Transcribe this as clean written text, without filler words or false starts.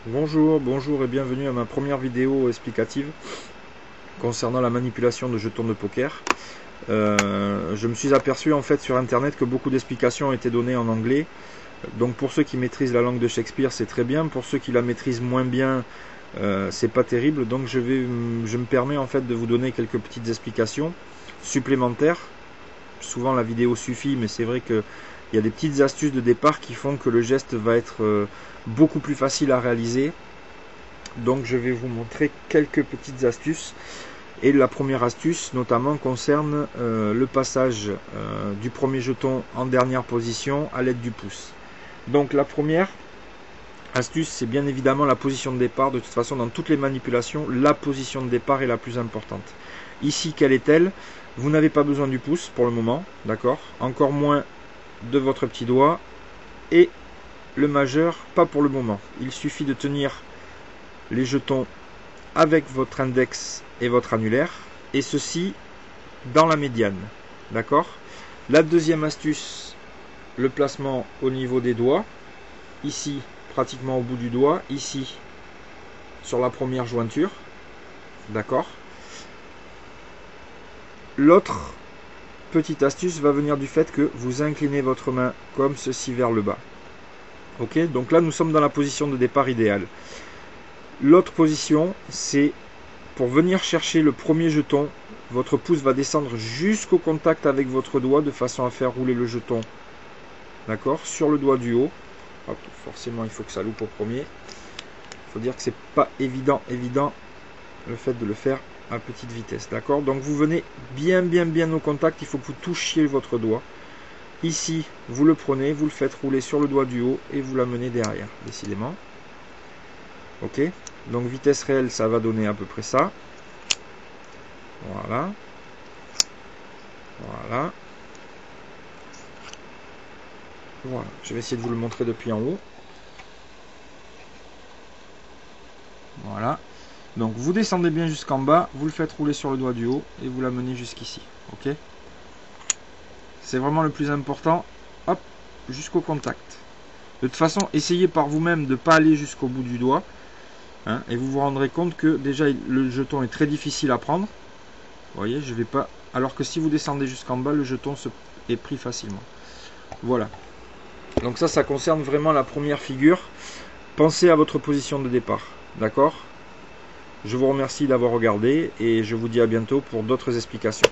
Bonjour et bienvenue à ma première vidéo explicative concernant la manipulation de jetons de poker. Je me suis aperçu en fait sur internet que beaucoup d'explications ont été données en anglais. Donc pour ceux qui maîtrisent la langue de Shakespeare, c'est très bien. Pour ceux qui la maîtrisent moins bien, c'est pas terrible. Donc je me permets en fait de vous donner quelques petites explications supplémentaires. Souvent la vidéo suffit, mais c'est vrai que il y a des petites astuces de départ qui font que le geste va être beaucoup plus facile à réaliser. Donc je vais vous montrer quelques petites astuces. Et la première astuce notamment concerne le passage du premier jeton en dernière position à l'aide du pouce. Donc la première astuce, c'est bien évidemment la position de départ. De toute façon, dans toutes les manipulations, la position de départ est la plus importante. Ici, quelle est-elle? Vous n'avez pas besoin du pouce pour le moment, d'accord? Encore moins de votre petit doigt, et le majeur, pas pour le moment. Il suffit de tenir les jetons avec votre index et votre annulaire, et ceci dans la médiane, d'accord? La deuxième astuce, le placement au niveau des doigts, ici pratiquement au bout du doigt, ici sur la première jointure, d'accord? L'autre petite astuce va venir du fait que vous inclinez votre main comme ceci vers le bas. Ok, donc là nous sommes dans la position de départ idéale. L'autre position, c'est pour venir chercher le premier jeton, votre pouce va descendre jusqu'au contact avec votre doigt de façon à faire rouler le jeton, d'accord, sur le doigt du haut. Hop, forcément il faut que ça loupe au premier. Il faut dire que c'est pas évident le fait de le faire à petite vitesse, d'accord? Donc vous venez bien au contact, il faut que vous touchiez votre doigt. Ici, vous le prenez, vous le faites rouler sur le doigt du haut et vous l'amenez derrière, décidément. Ok, donc vitesse réelle, ça va donner à peu près ça. Voilà. Voilà. Voilà. Je vais essayer de vous le montrer depuis en haut. Voilà. Donc vous descendez bien jusqu'en bas, vous le faites rouler sur le doigt du haut et vous l'amenez jusqu'ici. Ok. C'est vraiment le plus important. Hop, jusqu'au contact. De toute façon, essayez par vous-même de ne pas aller jusqu'au bout du doigt. Hein, et vous vous rendrez compte que déjà le jeton est très difficile à prendre. Vous voyez, je vais pas. Alors que si vous descendez jusqu'en bas, le jeton est pris facilement. Voilà. Donc ça concerne vraiment la première figure. Pensez à votre position de départ. D'accord ? Je vous remercie d'avoir regardé et je vous dis à bientôt pour d'autres explications.